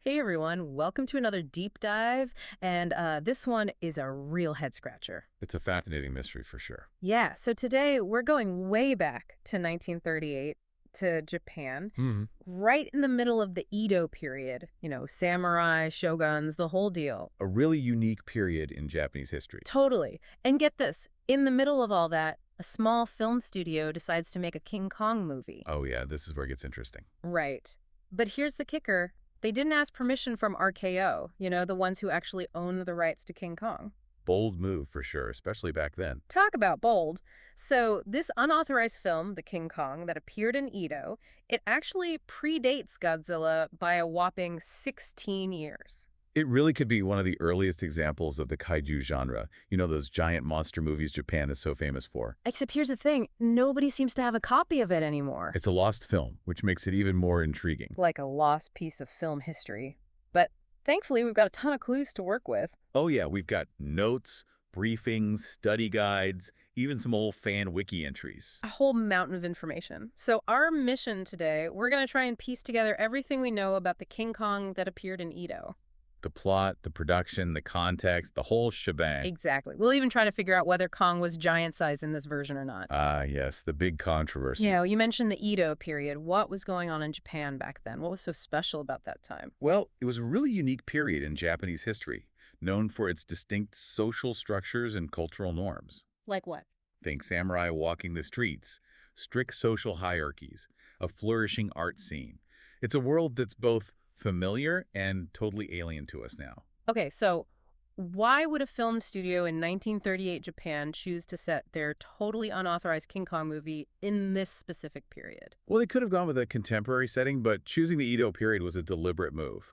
Hey everyone, welcome to another deep dive, and this one is a real head scratcher. It's a fascinating mystery for sure. Yeah, so today we're going way back to 1938 to Japan, Hmm. right in the middle of the Edo period. Samurai, shoguns, the whole deal. A really unique period in Japanese history. Totally. And get this, in the middle of all that, a small film studio decides to make a King Kong movie. Oh yeah, this is where it gets interesting. Right. But here's the kicker. They didn't ask permission from RKO, the ones who actually own the rights to King Kong. Bold move for sure, especially back then. Talk about bold. So this unauthorized film, The King Kong, that appeared in Edo, it actually predates Godzilla by a whopping 16 years. It really could be one of the earliest examples of the kaiju genre. You know, those giant monster movies Japan is so famous for. Except here's the thing, nobody seems to have a copy of it anymore. It's a lost film, which makes it even more intriguing. Like a lost piece of film history. But thankfully, we've got a ton of clues to work with. Oh yeah, we've got notes, briefings, study guides, even some old fan wiki entries. A whole mountain of information. So our mission today, we're going to try and piece together everything we know about the King Kong that appeared in Edo. The plot, the production, the context, the whole shebang. Exactly. We'll even try to figure out whether Kong was giant size in this version or not. Ah, yes, the big controversy. You mentioned the Edo period. What was going on in Japan back then? What was so special about that time? Well, it was a really unique period in Japanese history, known for its distinct social structures and cultural norms. Like what? Think samurai walking the streets, strict social hierarchies, a flourishing art scene. It's a world that's both familiar and totally alien to us now. Okay, so why would a film studio in 1938 Japan choose to set their totally unauthorized King Kong movie in this specific period? Well, they could have gone with a contemporary setting, but choosing the Edo period was a deliberate move.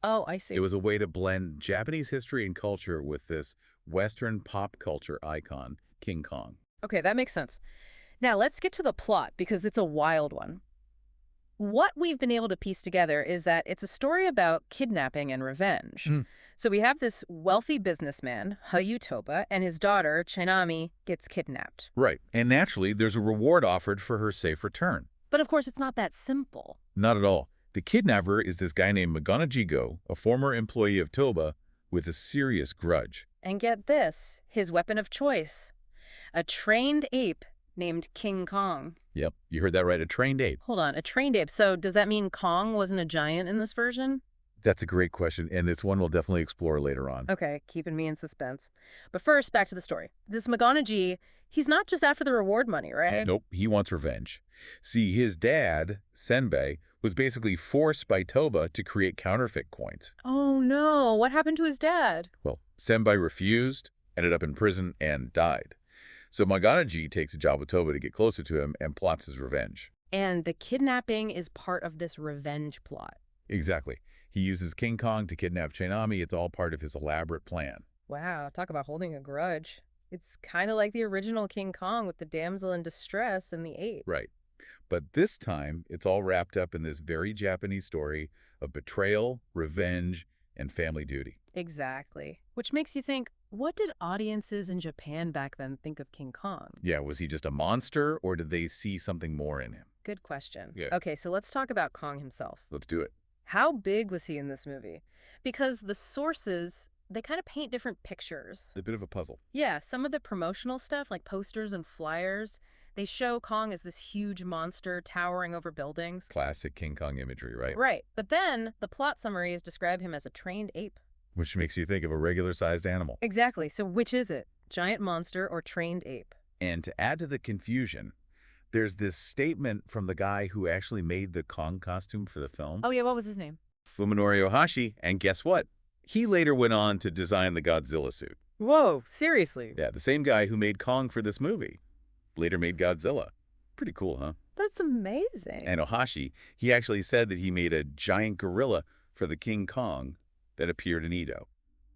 Oh, I see. It was a way to blend Japanese history and culture with this Western pop culture icon, King Kong. Okay, that makes sense. Now, let's get to the plot because it's a wild one. What we've been able to piece together is that it's a story about kidnapping and revenge. Mm. So we have this wealthy businessman, Hayutoba, and his daughter, Chainami, gets kidnapped. Right. And naturally, there's a reward offered for her safe return. But of course, it's not that simple. Not at all. The kidnapper is this guy named Maganajigo, a former employee of Toba, with a serious grudge. And get this, his weapon of choice, a trained ape named King Kong. Yep, you heard that right, a trained ape. Hold on, a trained ape. So does that mean Kong wasn't a giant in this version? That's a great question, and it's one we'll definitely explore later on. Okay, keeping me in suspense. But first, back to the story. This Maganaji, he's not just after the reward money, right? Nope, he wants revenge. See, his dad, Senbei, was basically forced by Toba to create counterfeit coins. Oh no, what happened to his dad? Well, Senbei refused, ended up in prison, and died. So Maganaji takes a job with Toba to get closer to him and plots his revenge. And the kidnapping is part of this revenge plot. Exactly. He uses King Kong to kidnap Chainami. It's all part of his elaborate plan. Wow, talk about holding a grudge. It's kind of like the original King Kong with the damsel in distress and the ape. Right. But this time, it's all wrapped up in this very Japanese story of betrayal, revenge, and family duty. Exactly. Which makes you think, what did audiences in Japan back then think of King Kong? Yeah, was he just a monster, or did they see something more in him? Good question. Yeah. Okay, so let's talk about Kong himself. Let's do it. How big was he in this movie? Because the sources, they kind of paint different pictures. It's a bit of a puzzle. Yeah, some of the promotional stuff, like posters and flyers, they show Kong as this huge monster towering over buildings. Classic King Kong imagery, right? Right. But then the plot summaries describe him as a trained ape. Which makes you think of a regular-sized animal. Exactly. So which is it? Giant monster or trained ape? And to add to the confusion, there's this statement from the guy who actually made the Kong costume for the film. Oh yeah, what was his name? Fuminori Ohashi, and guess what? He later went on to design the Godzilla suit. Whoa, seriously? Yeah, the same guy who made Kong for this movie. Later made Godzilla. Pretty cool, huh? That's amazing. And Ohashi, he actually said that he made a giant gorilla for the King Kong that appeared in Edo.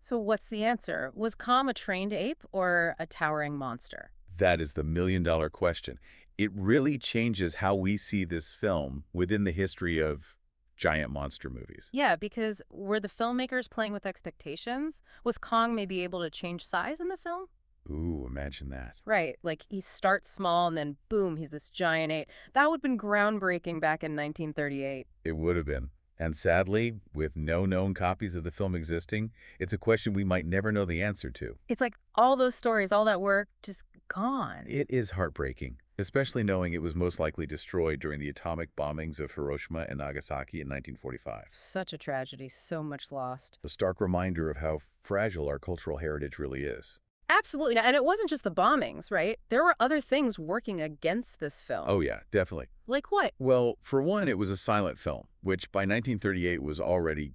So what's the answer? Was Kong a trained ape or a towering monster? That is the million-dollar question. It really changes how we see this film within the history of giant monster movies. Yeah, because were the filmmakers playing with expectations? Was Kong maybe able to change size in the film? Ooh, imagine that. Right, like he starts small and then boom, he's this giant ape. That would have been groundbreaking back in 1938. It would have been. And sadly, with no known copies of the film existing, it's a question we might never know the answer to. It's like all those stories, all that work, just gone. It is heartbreaking, especially knowing it was most likely destroyed during the atomic bombings of Hiroshima and Nagasaki in 1945. Such a tragedy, so much lost. A stark reminder of how fragile our cultural heritage really is. Absolutely. And it wasn't just the bombings, right? There were other things working against this film. Oh yeah, definitely. Like what? Well, for one, it was a silent film, which by 1938 was already,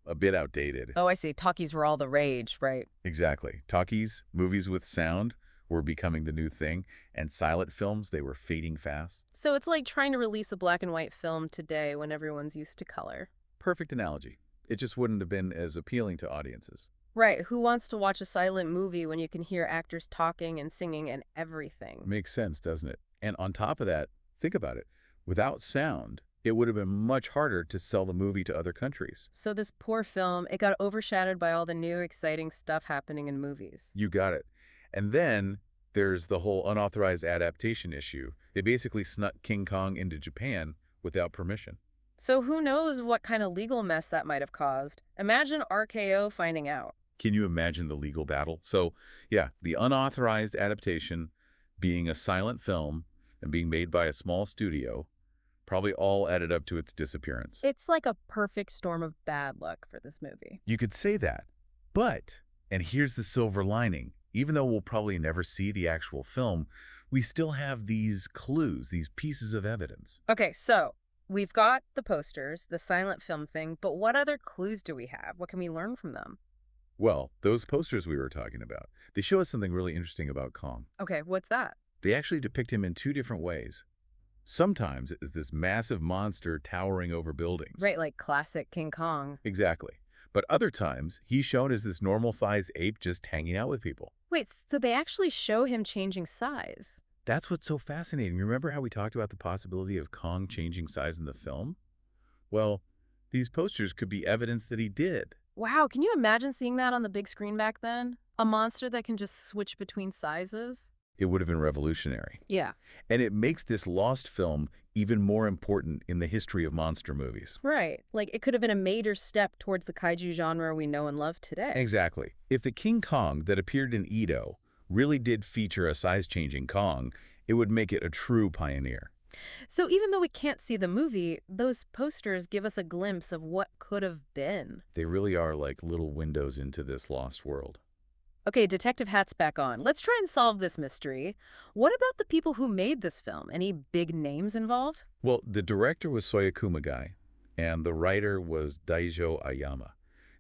a bit outdated. Oh, I see. Talkies were all the rage, right? Exactly. Talkies, movies with sound, were becoming the new thing, and silent films, they were fading fast. So it's like trying to release a black and white film today when everyone's used to color. Perfect analogy. It just wouldn't have been as appealing to audiences. Right. Who wants to watch a silent movie when you can hear actors talking and singing and everything? Makes sense, doesn't it? And on top of that, think about it. Without sound, it would have been much harder to sell the movie to other countries. So this poor film, it got overshadowed by all the new exciting stuff happening in movies. You got it. And then there's the whole unauthorized adaptation issue. They basically snuck King Kong into Japan without permission. So who knows what kind of legal mess that might have caused? Imagine RKO finding out. Can you imagine the legal battle? So, yeah, the unauthorized adaptation being a silent film and being made by a small studio probably all added up to its disappearance. It's like a perfect storm of bad luck for this movie. You could say that. But, and here's the silver lining, even though we'll probably never see the actual film, we still have these clues, these pieces of evidence. Okay, so we've got the posters, the silent film thing, but what other clues do we have? What can we learn from them? Well, those posters we were talking about, they show us something really interesting about Kong. Okay, what's that? They actually depict him in two different ways. Sometimes it's this massive monster towering over buildings. Right, like classic King Kong. Exactly. But other times, he's shown as this normal-sized ape just hanging out with people. Wait, so they actually show him changing size? That's what's so fascinating. Remember how we talked about the possibility of Kong changing size in the film? Well, these posters could be evidence that he did. Wow, can you imagine seeing that on the big screen back then? A monster that can just switch between sizes? It would have been revolutionary. Yeah. And it makes this lost film even more important in the history of monster movies. Right. Like, it could have been a major step towards the kaiju genre we know and love today. Exactly. If the King Kong that appeared in Edo really did feature a size-changing Kong, it would make it a true pioneer. So even though we can't see the movie, those posters give us a glimpse of what could have been. They really are like little windows into this lost world. Okay, detective hat's back on. Let's try and solve this mystery. What about the people who made this film? Any big names involved? Well, the director was Sōya Kumagai, and the writer was Daijo Ayama.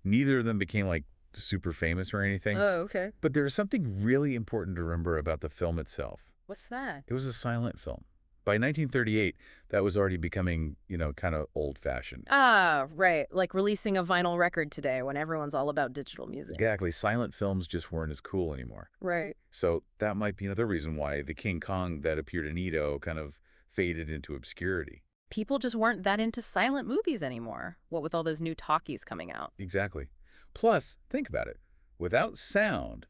Neither of them became, super famous or anything. Oh, okay. But there's something really important to remember about the film itself. What's that? It was a silent film. By 1938, that was already becoming, kind of old-fashioned. Ah, right. Like releasing a vinyl record today when everyone's all about digital music. Exactly. Silent films just weren't as cool anymore. Right. So that might be another reason why the King Kong that appeared in Edo kind of faded into obscurity. People just weren't that into silent movies anymore. What with all those new talkies coming out. Exactly. Plus, think about it. Without sound,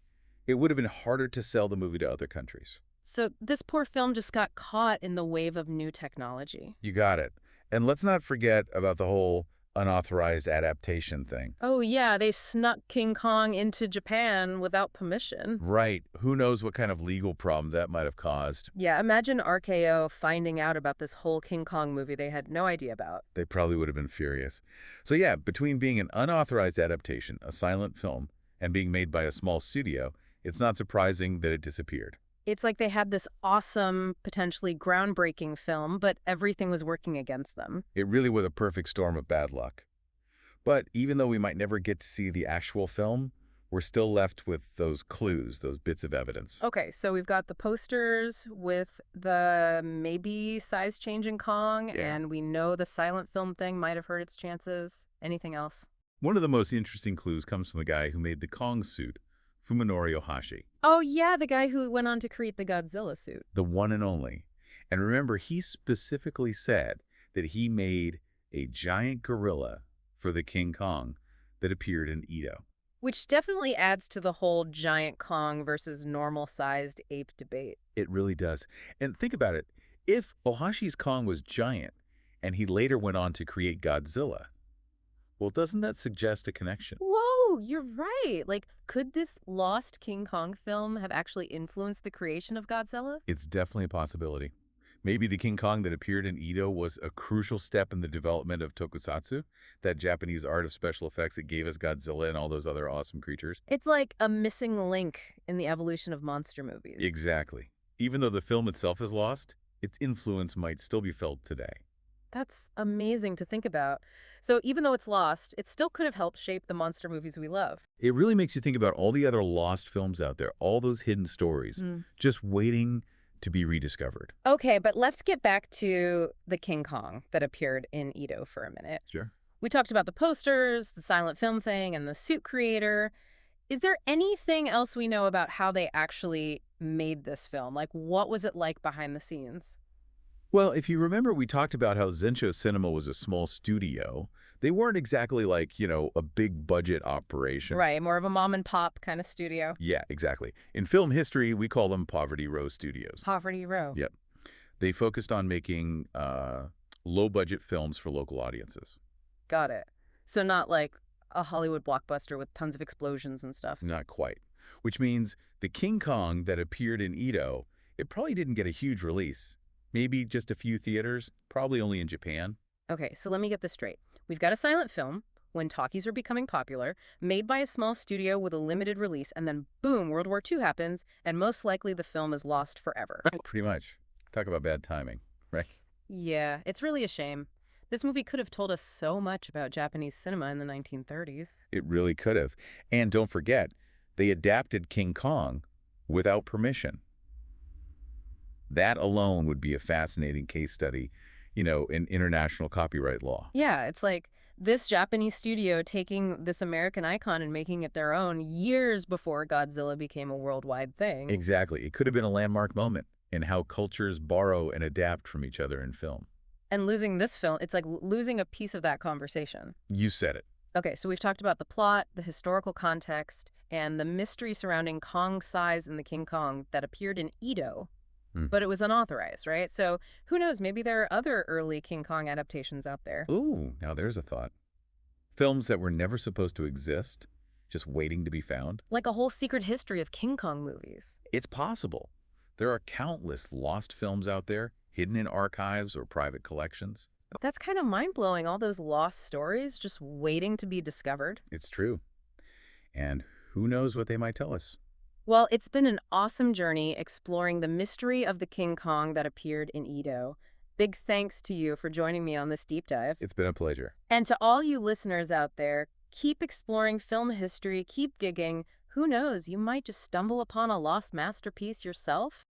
it would have been harder to sell the movie to other countries. So this poor film just got caught in the wave of new technology. You got it. And let's not forget about the whole unauthorized adaptation thing. Oh yeah, they snuck King Kong into Japan without permission. Right. Who knows what kind of legal problem that might have caused. Yeah, imagine RKO finding out about this whole King Kong movie they had no idea about. They probably would have been furious. So yeah, between being an unauthorized adaptation, a silent film, and being made by a small studio, it's not surprising that it disappeared. It's like they had this awesome, potentially groundbreaking film, but everything was working against them. It really was a perfect storm of bad luck. But even though we might never get to see the actual film, we're still left with those clues, those bits of evidence. Okay, so we've got the posters with the maybe size-changing Kong, Yeah. and we know the silent film thing might have hurt its chances. Anything else? One of the most interesting clues comes from the guy who made the Kong suit, Fuminori Ohashi, Oh yeah, the guy who went on to create the Godzilla suit. the one and only. And remember, he specifically said that he made a giant gorilla for the King Kong that appeared in Edo. Which definitely adds to the whole giant Kong versus normal-sized ape debate. It really does. And think about it. If Ohashi's Kong was giant and he later went on to create Godzilla, Well, doesn't that suggest a connection? Whoa, you're right. Like, could this lost King Kong film have actually influenced the creation of Godzilla? It's definitely a possibility. Maybe the King Kong that appeared in Edo was a crucial step in the development of tokusatsu, that Japanese art of special effects that gave us Godzilla and all those other awesome creatures. It's like a missing link in the evolution of monster movies. Exactly. Even though the film itself is lost, its influence might still be felt today. That's amazing to think about. So even though it's lost, it still could have helped shape the monster movies we love. It really makes you think about all the other lost films out there, all those hidden stories, Mm. just waiting to be rediscovered. Okay, but let's get back to the King Kong that appeared in Edo for a minute. Sure. We talked about the posters, the silent film thing, and the suit creator. Is there anything else we know about how they actually made this film? Like, what was it like behind the scenes? Well, if you remember, we talked about how Zensho Cinema was a small studio. They weren't exactly like, a big budget operation. Right, more of a mom and pop kind of studio. Yeah, exactly. In film history, we call them Poverty Row Studios. Poverty Row. Yep. They focused on making low-budget films for local audiences. Got it. So not like a Hollywood blockbuster with tons of explosions and stuff. Not quite. Which means the King Kong that appeared in Edo, it probably didn't get a huge release. Maybe just a few theaters, probably only in Japan. Okay, so let me get this straight. We've got a silent film, when talkies were becoming popular, made by a small studio with a limited release, and then boom, World War II happens, and most likely the film is lost forever. Pretty much. Talk about bad timing, right? Yeah, it's really a shame. This movie could have told us so much about Japanese cinema in the 1930s. It really could have. And don't forget, they adapted King Kong without permission. That alone would be a fascinating case study, in international copyright law. Yeah, it's like this Japanese studio taking this American icon and making it their own years before Godzilla became a worldwide thing. Exactly. It could have been a landmark moment in how cultures borrow and adapt from each other in film. And losing this film, it's like losing a piece of that conversation. You said it. Okay, so we've talked about the plot, the historical context, and the mystery surrounding Kong's size in the King Kong that appeared in Edo, Hmm. but it was unauthorized, right? So who knows, maybe there are other early King Kong adaptations out there. Ooh, now there's a thought. Films that were never supposed to exist, just waiting to be found. Like a whole secret history of King Kong movies. It's possible. There are countless lost films out there, hidden in archives or private collections. That's kind of mind-blowing, all those lost stories just waiting to be discovered. It's true. And who knows what they might tell us. Well, it's been an awesome journey exploring the mystery of the King Kong that appeared in Edo. Big thanks to you for joining me on this deep dive. It's been a pleasure. And to all you listeners out there, keep exploring film history, keep gigging. Who knows, you might just stumble upon a lost masterpiece yourself.